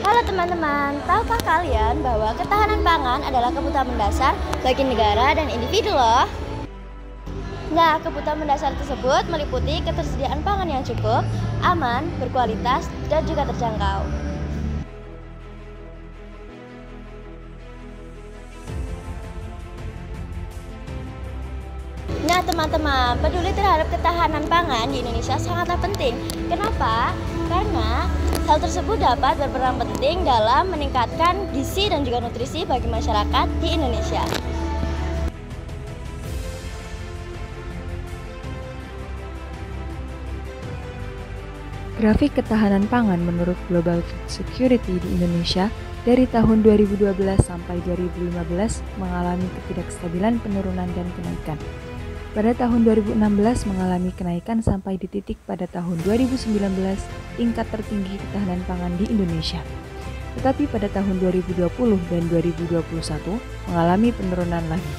Halo teman-teman, tahukah kalian bahwa ketahanan pangan adalah kebutuhan mendasar bagi negara dan individu loh? Nah, kebutuhan mendasar tersebut meliputi ketersediaan pangan yang cukup, aman, berkualitas, dan juga terjangkau. Nah teman-teman, peduli terhadap ketahanan pangan di Indonesia sangatlah penting. Kenapa? Karena hal tersebut dapat berperan penting dalam meningkatkan gizi dan juga nutrisi bagi masyarakat di Indonesia. Grafik ketahanan pangan menurut Global Food Security di Indonesia dari tahun 2012 sampai 2015 mengalami ketidakstabilan penurunan dan kenaikan. Pada tahun 2016 mengalami kenaikan sampai di titik pada tahun 2019 tingkat tertinggi ketahanan pangan di Indonesia. Tetapi pada tahun 2020 dan 2021 mengalami penurunan lagi.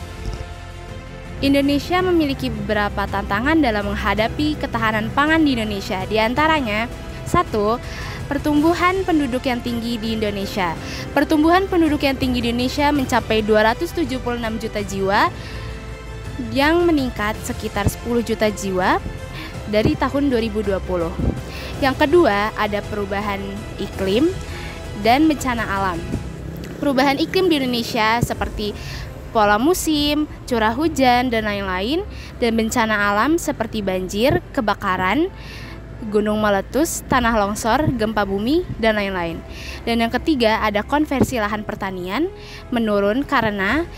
Indonesia memiliki beberapa tantangan dalam menghadapi ketahanan pangan di Indonesia. Di antaranya, 1. Pertumbuhan penduduk yang tinggi di Indonesia. Pertumbuhan penduduk yang tinggi di Indonesia mencapai 276 juta jiwa yang meningkat sekitar 10 juta jiwa dari tahun 2020. Yang kedua, ada perubahan iklim dan bencana alam. Perubahan iklim di Indonesia seperti pola musim, curah hujan, dan lain-lain, dan bencana alam seperti banjir, kebakaran, gunung meletus, tanah longsor, gempa bumi, dan lain-lain. Dan yang ketiga, ada konversi lahan pertanian menurun karena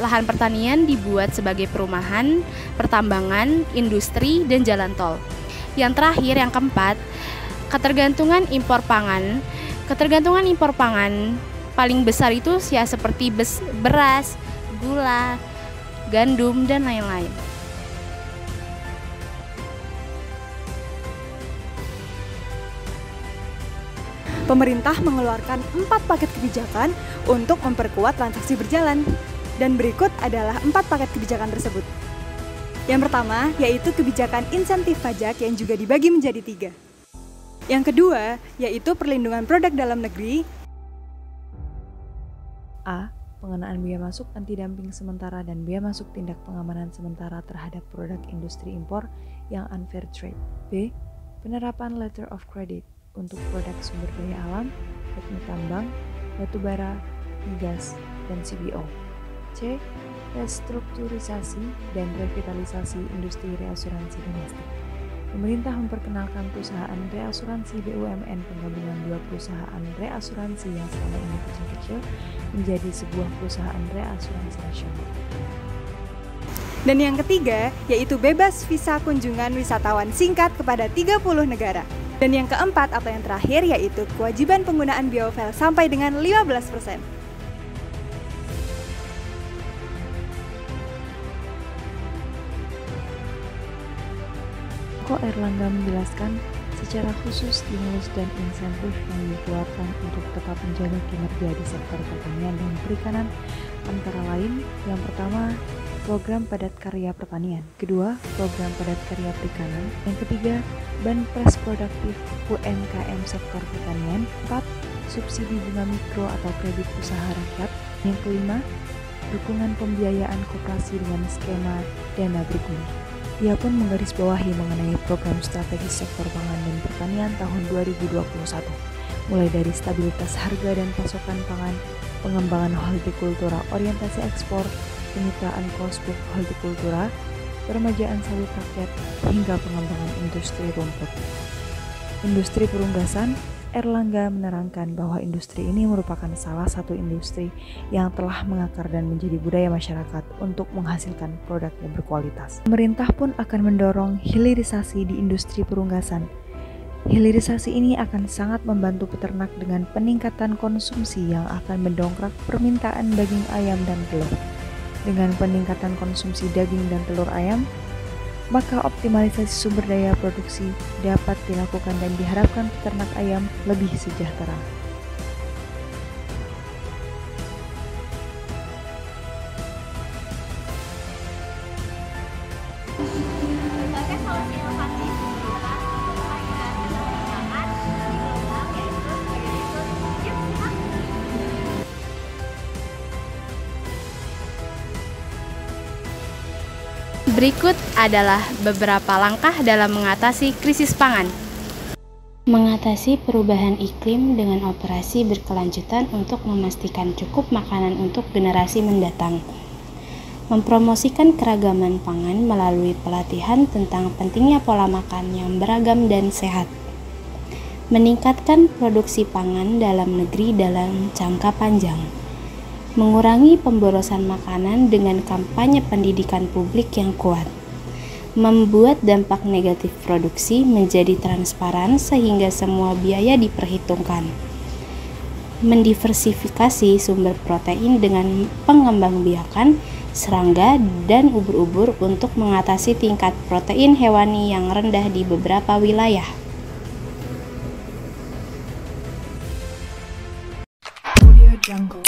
lahan pertanian dibuat sebagai perumahan, pertambangan, industri, dan jalan tol. Yang terakhir, yang keempat, ketergantungan impor pangan. Ketergantungan impor pangan paling besar itu ya seperti beras, gula, gandum, dan lain-lain. Pemerintah mengeluarkan 4 paket kebijakan untuk memperkuat transaksi berjalan. Dan berikut adalah 4 paket kebijakan tersebut. Yang pertama, yaitu kebijakan insentif pajak yang juga dibagi menjadi 3. Yang kedua, yaitu perlindungan produk dalam negeri. A. Pengenaan biaya masuk anti-dumping sementara dan biaya masuk tindak pengamanan sementara terhadap produk industri impor yang unfair trade. B. Penerapan letter of credit untuk produk sumber daya alam, yakni tambang, batu bara, migas, dan CBO. C. Restrukturisasi dan revitalisasi industri reasuransi domestik. Pemerintah memperkenalkan perusahaan reasuransi BUMN penggabungan 2 perusahaan reasuransi yang selama ini kecil-kecil menjadi sebuah perusahaan reasuransi nasional. Dan yang ketiga, yaitu bebas visa kunjungan wisatawan singkat kepada 30 negara. Dan yang keempat atau yang terakhir yaitu kewajiban penggunaan biofuel sampai dengan 15%. Menko Airlangga menjelaskan secara khusus stimulus dan insentif yang dikeluarkan untuk tetap menjaga kinerja di sektor pertanian dan perikanan antara lain yang pertama program padat karya pertanian, kedua program padat karya perikanan, yang ketiga banpres produktif UMKM sektor pertanian, 4 subsidi bunga mikro atau kredit usaha rakyat, yang kelima dukungan pembiayaan koperasi dengan skema dana berguna. Ia pun menggarisbawahi mengenai program strategis sektor pangan dan pertanian tahun 2021, mulai dari stabilitas harga dan pasokan pangan, pengembangan hortikultura orientasi ekspor, kemitraan cross-book hortikultura, peremajaan sawit rakyat, hingga pengembangan industri rumput. Industri perunggasan, Airlangga menerangkan bahwa industri ini merupakan salah satu industri yang telah mengakar dan menjadi budaya masyarakat untuk menghasilkan produk yang berkualitas. Pemerintah pun akan mendorong hilirisasi di industri perunggasan. Hilirisasi ini akan sangat membantu peternak dengan peningkatan konsumsi yang akan mendongkrak permintaan daging ayam dan telur. Dengan peningkatan konsumsi daging dan telur ayam, maka optimalisasi sumber daya produksi dapat dilakukan dan diharapkan peternak ayam lebih sejahtera. Berbagai solusi inovatif berupa pelayanan dan pengembangan di global yaitu Berikut adalah beberapa langkah dalam mengatasi krisis pangan. Mengatasi perubahan iklim dengan operasi berkelanjutan untuk memastikan cukup makanan untuk generasi mendatang. Mempromosikan keragaman pangan melalui pelatihan tentang pentingnya pola makan yang beragam dan sehat. Meningkatkan produksi pangan dalam negeri dalam jangka panjang. Mengurangi pemborosan makanan dengan kampanye pendidikan publik yang kuat. Membuat dampak negatif produksi menjadi transparan sehingga semua biaya diperhitungkan. Mendiversifikasi sumber protein dengan pengembangbiakan serangga dan ubur-ubur untuk mengatasi tingkat protein hewani yang rendah di beberapa wilayah. Audio Jungle.